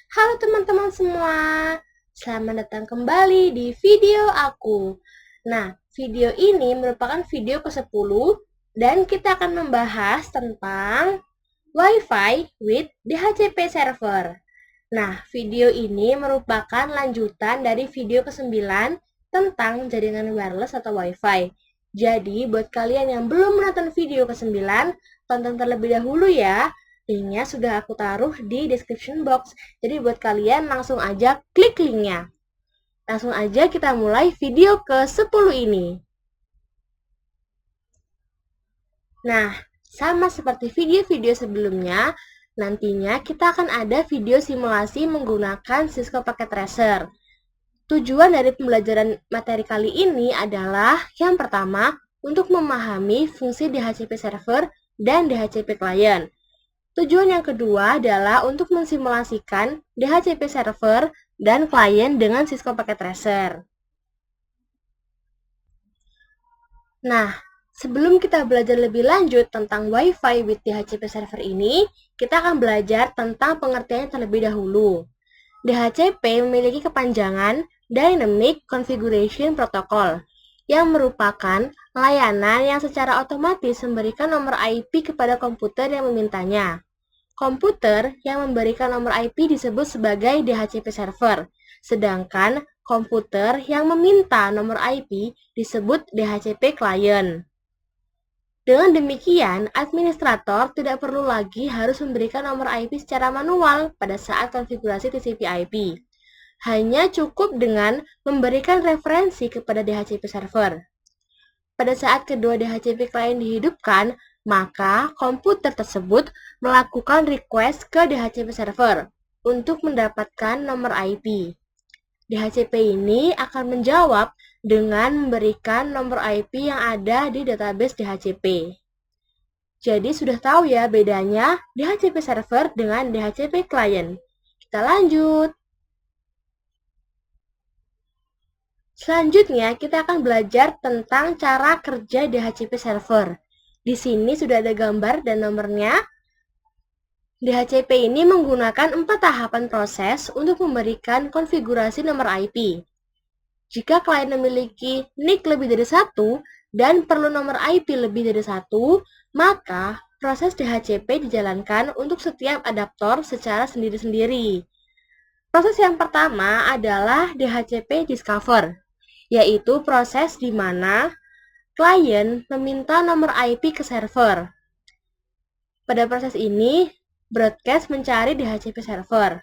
Halo teman-teman semua, selamat datang kembali di video aku. Nah, video ini merupakan video ke-10 dan kita akan membahas tentang Wi-Fi with DHCP server. Nah, video ini merupakan lanjutan dari video ke-9 tentang jaringan wireless atau Wi-Fi. Jadi, buat kalian yang belum menonton video ke-9, tonton terlebih dahulu ya. Linknya sudah aku taruh di description box. Jadi buat kalian langsung aja klik linknya. Langsung aja kita mulai video ke-10 ini. Nah, sama seperti video-video sebelumnya, nantinya kita akan ada video simulasi menggunakan Cisco Packet Tracer. Tujuan dari pembelajaran materi kali ini adalah yang pertama, untuk memahami fungsi DHCP server dan DHCP client. Tujuan yang kedua adalah untuk mensimulasikan DHCP server dan klien dengan Cisco Packet Tracer. Nah, sebelum kita belajar lebih lanjut tentang Wi-Fi with DHCP server ini, kita akan belajar tentang pengertiannya terlebih dahulu. DHCP memiliki kepanjangan Dynamic Configuration Protocol, yang merupakan layanan yang secara otomatis memberikan nomor IP kepada komputer yang memintanya. Komputer yang memberikan nomor IP disebut sebagai DHCP server, sedangkan komputer yang meminta nomor IP disebut DHCP client. Dengan demikian, administrator tidak perlu lagi harus memberikan nomor IP secara manual pada saat konfigurasi TCP/IP. Hanya cukup dengan memberikan referensi kepada DHCP server. Pada saat kedua DHCP client dihidupkan, maka komputer tersebut melakukan request ke DHCP server untuk mendapatkan nomor IP. DHCP ini akan menjawab dengan memberikan nomor IP yang ada di database DHCP. Jadi sudah tahu ya bedanya DHCP server dengan DHCP client. Kita lanjut. Selanjutnya, kita akan belajar tentang cara kerja DHCP server. Di sini sudah ada gambar dan nomornya. DHCP ini menggunakan 4 tahapan proses untuk memberikan konfigurasi nomor IP. Jika klien memiliki NIC lebih dari 1 dan perlu nomor IP lebih dari 1, maka proses DHCP dijalankan untuk setiap adaptor secara sendiri-sendiri. Proses yang pertama adalah DHCP Discover, yaitu proses di mana klien meminta nomor IP ke server. Pada proses ini, broadcast mencari DHCP server.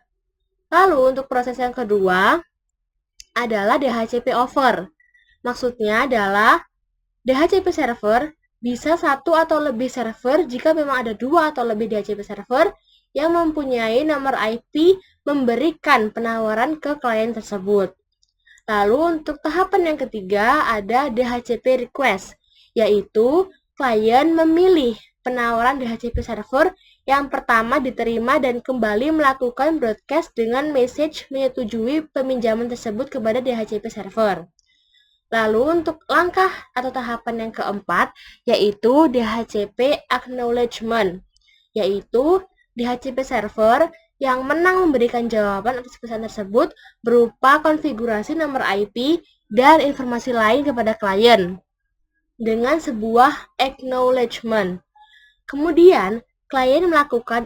Lalu untuk proses yang kedua adalah DHCP Over. Maksudnya adalah DHCP server bisa 1 atau lebih server jika memang ada 2 atau lebih DHCP server yang mempunyai nomor IP memberikan penawaran ke klien tersebut. Lalu untuk tahapan yang ketiga ada DHCP Request, yaitu klien memilih penawaran DHCP server yang pertama diterima dan kembali melakukan broadcast dengan message menyetujui peminjaman tersebut kepada DHCP server. Lalu untuk langkah atau tahapan yang keempat yaitu DHCP Acknowledgement, yaitu DHCP server yang menang memberikan jawaban atas pesan tersebut berupa konfigurasi nomor IP dan informasi lain kepada klien dengan sebuah acknowledgement. Kemudian, klien melakukan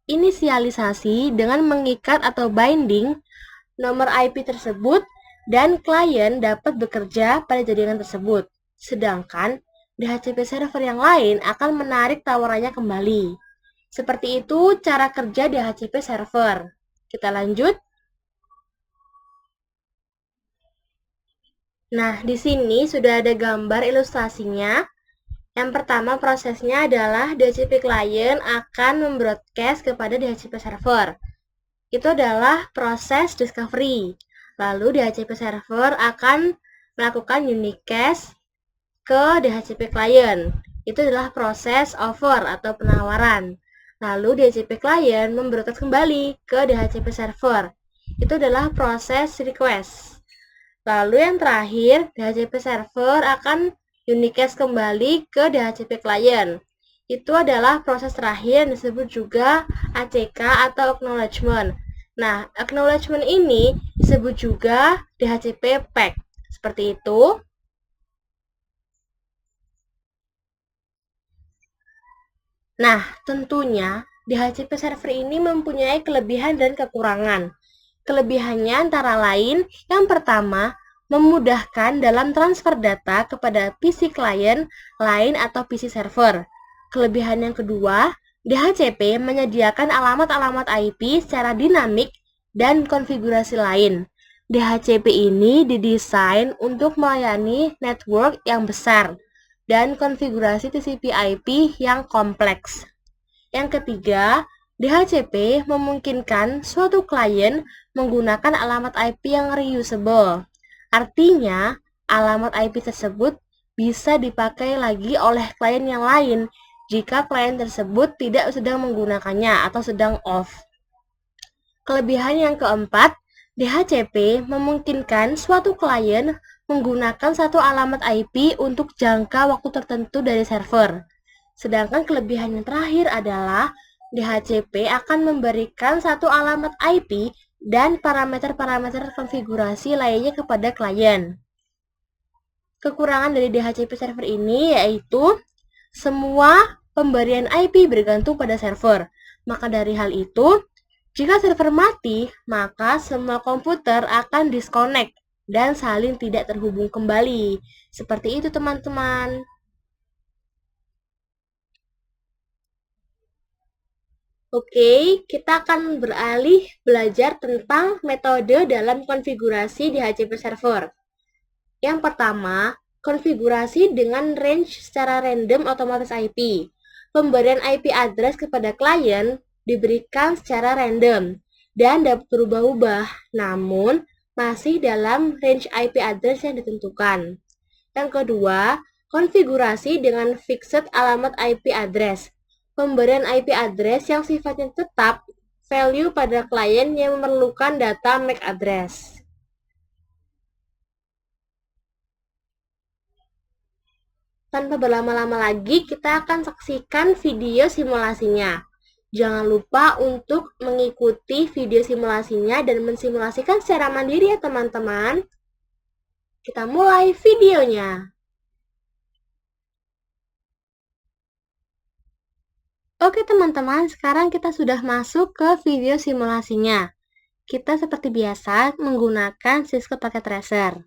inisialisasi dengan mengikat atau binding nomor IP tersebut dan klien dapat bekerja pada jaringan tersebut. Sedangkan DHCP server yang lain akan menarik tawarannya kembali. Seperti itu cara kerja DHCP server. Kita lanjut. Nah, di sini sudah ada gambar ilustrasinya. Yang pertama prosesnya adalah DHCP client akan membroadcast kepada DHCP server. Itu adalah proses discovery. Lalu DHCP server akan melakukan unicast ke DHCP client. Itu adalah proses offer atau penawaran. Lalu DHCP client membroadcast kembali ke DHCP server. Itu adalah proses request. Lalu yang terakhir, DHCP server akan unicast kembali ke DHCP client. Itu adalah proses terakhir yang disebut juga ACK atau acknowledgement. Nah, acknowledgement ini disebut juga DHCP PAC. Seperti itu. Nah, tentunya DHCP server ini mempunyai kelebihan dan kekurangan. Kelebihannya antara lain, yang pertama, memudahkan dalam transfer data kepada PC klien lain atau PC server. Kelebihan yang kedua, DHCP menyediakan alamat-alamat IP secara dinamik dan konfigurasi lain. DHCP ini didesain untuk melayani network yang besar dan konfigurasi TCP/IP yang kompleks. Yang ketiga, DHCP memungkinkan suatu klien menggunakan alamat IP yang reusable. Artinya, alamat IP tersebut bisa dipakai lagi oleh klien yang lain jika klien tersebut tidak sedang menggunakannya atau sedang off. Kelebihan yang keempat, DHCP memungkinkan suatu klien menggunakan satu alamat IP untuk jangka waktu tertentu dari server. Sedangkan kelebihan yang terakhir adalah DHCP akan memberikan satu alamat IP dan parameter-parameter konfigurasi lainnya kepada klien. Kekurangan dari DHCP server ini yaitu semua pemberian IP bergantung pada server. Maka dari hal itu, jika server mati, maka semua komputer akan disconnect dan saling tidak terhubung kembali. Seperti itu, teman-teman. Oke, kita akan beralih belajar tentang metode dalam konfigurasi DHCP server. Yang pertama, konfigurasi dengan range secara random otomatis IP. Pemberian IP address kepada klien diberikan secara random dan dapat berubah-ubah, namun masih dalam range IP address yang ditentukan. Yang kedua, konfigurasi dengan fixed alamat IP address. Pemberian IP address yang sifatnya tetap value pada klien yang memerlukan data MAC address. Tanpa berlama-lama lagi, kita akan saksikan video simulasinya. Jangan lupa untuk mengikuti video simulasinya dan mensimulasikan secara mandiri ya teman-teman. Kita mulai videonya. Oke teman-teman, sekarang kita sudah masuk ke video simulasinya. Kita seperti biasa menggunakan Cisco Packet Tracer.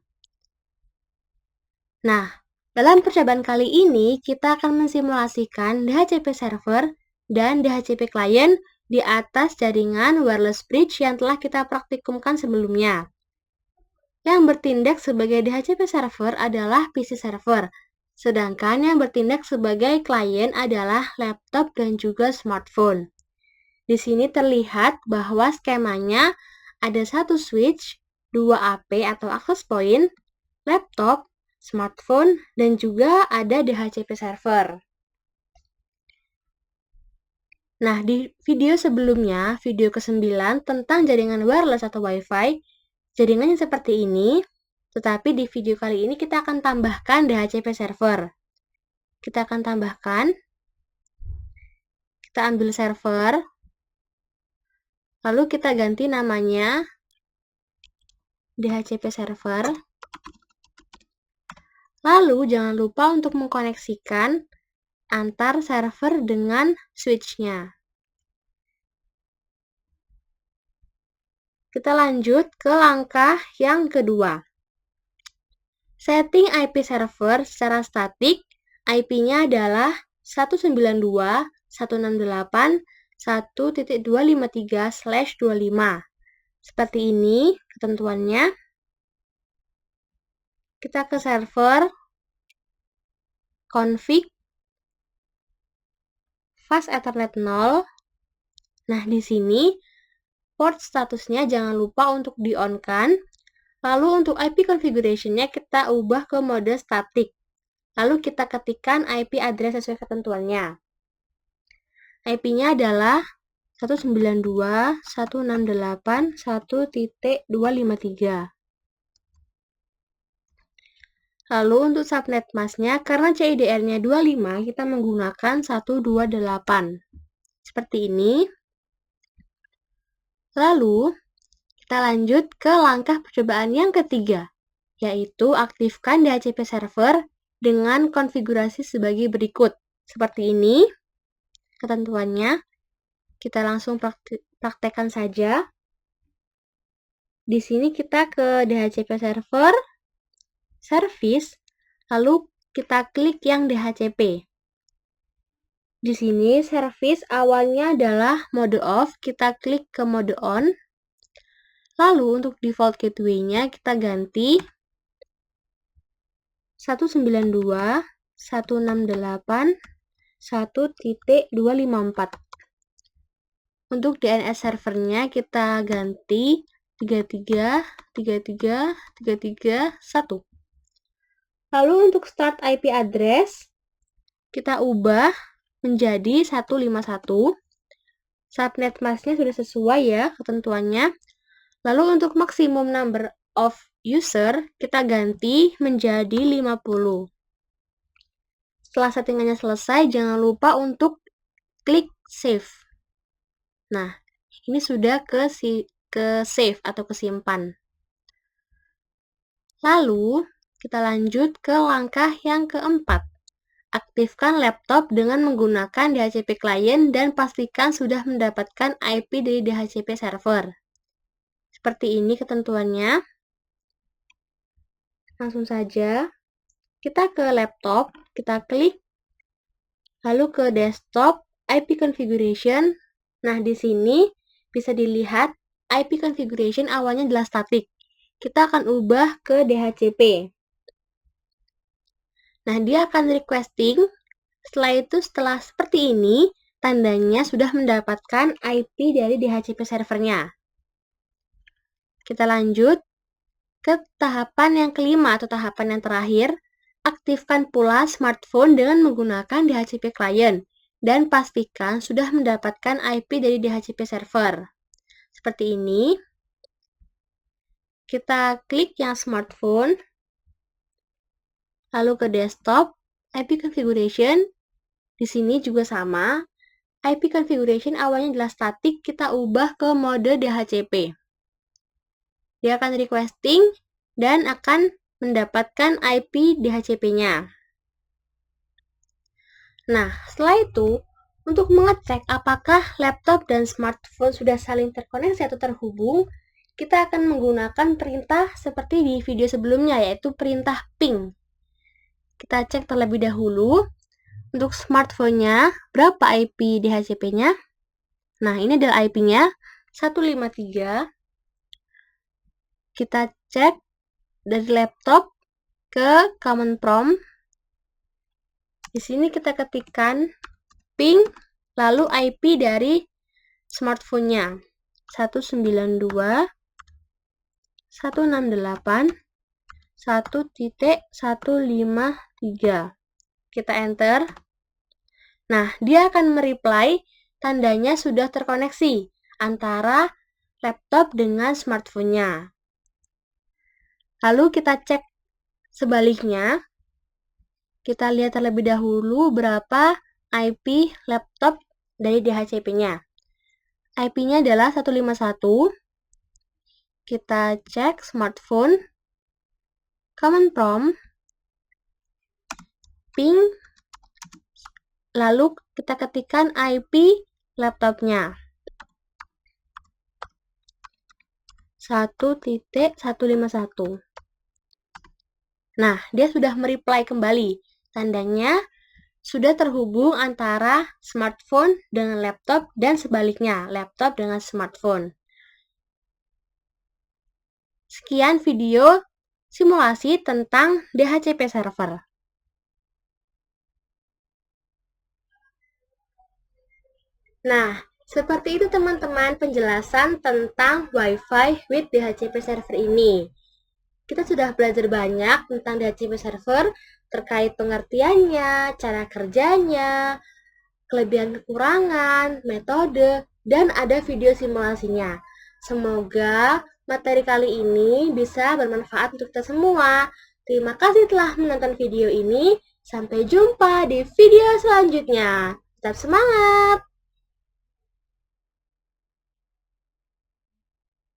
Nah, dalam percobaan kali ini kita akan mensimulasikan DHCP server dan DHCP client di atas jaringan wireless bridge yang telah kita praktikumkan sebelumnya. Yang bertindak sebagai DHCP server adalah PC server, sedangkan yang bertindak sebagai klien adalah laptop dan juga smartphone. Di sini terlihat bahwa skemanya ada satu switch, 2 AP atau access point, laptop, smartphone, dan juga ada DHCP server. Nah, di video sebelumnya, video ke-9 tentang jaringan wireless atau Wi-Fi, jaringannya seperti ini, tetapi di video kali ini kita akan tambahkan DHCP server. Kita akan tambahkan, kita ambil server, lalu kita ganti namanya DHCP server. Lalu jangan lupa untuk mengkoneksikan antar server dengan switch-nya. Kita lanjut ke langkah yang kedua. Setting IP server secara statik, IP-nya adalah 192.168.1.253/25. Seperti ini ketentuannya. Kita ke server, config, fast Ethernet 0. Nah, di sini port statusnya jangan lupa untuk di-on-kan. Lalu untuk IP configuration-nya kita ubah ke mode static. Lalu kita ketikkan IP address sesuai ketentuannya. IP-nya adalah 192.168.1.253. Lalu untuk subnet mask-nya, karena CIDR-nya 25, kita menggunakan 128. Seperti ini. Lalu, Kita lanjut ke langkah percobaan yang ketiga, yaitu aktifkan DHCP server dengan konfigurasi sebagai berikut. Seperti ini ketentuannya. Kita langsung praktekkan saja. Di sini kita ke DHCP server, service, lalu kita klik yang DHCP. Di sini service awalnya adalah mode off, kita klik ke mode on. Lalu untuk default gateway-nya kita ganti 192.168.1.254. Untuk DNS servernya kita ganti 33.33.33.1. Lalu untuk start IP address kita ubah menjadi 151. Subnet masknya sudah sesuai ya ketentuannya. Lalu untuk maksimum number of user kita ganti menjadi 50. Setelah settingannya selesai, jangan lupa untuk klik save. Nah, ini sudah ke save atau kesimpan. Lalu, kita lanjut ke langkah yang keempat. Aktifkan laptop dengan menggunakan DHCP client dan pastikan sudah mendapatkan IP dari DHCP server. Seperti ini ketentuannya. Langsung saja, kita ke laptop, kita klik, lalu ke desktop, IP configuration. Nah, di sini bisa dilihat IP configuration awalnya adalah static. Kita akan ubah ke DHCP. Nah, dia akan requesting. Setelah seperti ini, tandanya sudah mendapatkan IP dari DHCP servernya. Kita lanjut ke tahapan yang kelima atau tahapan yang terakhir. Aktifkan pula smartphone dengan menggunakan DHCP client dan pastikan sudah mendapatkan IP dari DHCP server. Seperti ini. Kita klik yang smartphone, lalu ke desktop, IP configuration. Di sini juga sama. IP configuration awalnya adalah static, kita ubah ke mode DHCP. Dia akan requesting dan akan mendapatkan IP DHCP-nya. Nah, setelah itu, untuk mengecek apakah laptop dan smartphone sudah saling terkoneksi atau terhubung, kita akan menggunakan perintah seperti di video sebelumnya, yaitu perintah ping. Kita cek terlebih dahulu, untuk smartphone-nya, berapa IP DHCP-nya? Nah, ini adalah IP-nya, 153. Kita cek dari laptop ke command prompt. Di sini kita ketikkan ping, lalu IP dari smartphone-nya 192.168.1.153. Kita enter. Nah, dia akan mereply tandanya sudah terkoneksi antara laptop dengan smartphone-nya. Lalu kita cek sebaliknya. Kita lihat terlebih dahulu berapa IP laptop dari DHCP-nya. IP-nya adalah 151. Kita cek smartphone, command prompt, ping, lalu kita ketikkan IP laptopnya 1.151. Nah, dia sudah mereply kembali. Tandanya sudah terhubung antara smartphone dengan laptop dan sebaliknya, laptop dengan smartphone. Sekian video simulasi tentang DHCP server. Nah, seperti itu teman-teman penjelasan tentang Wi-Fi with DHCP server ini. Kita sudah belajar banyak tentang DHCP server terkait pengertiannya, cara kerjanya, kelebihan kekurangan, metode, dan ada video simulasinya. Semoga materi kali ini bisa bermanfaat untuk kita semua. Terima kasih telah menonton video ini. Sampai jumpa di video selanjutnya. Tetap semangat!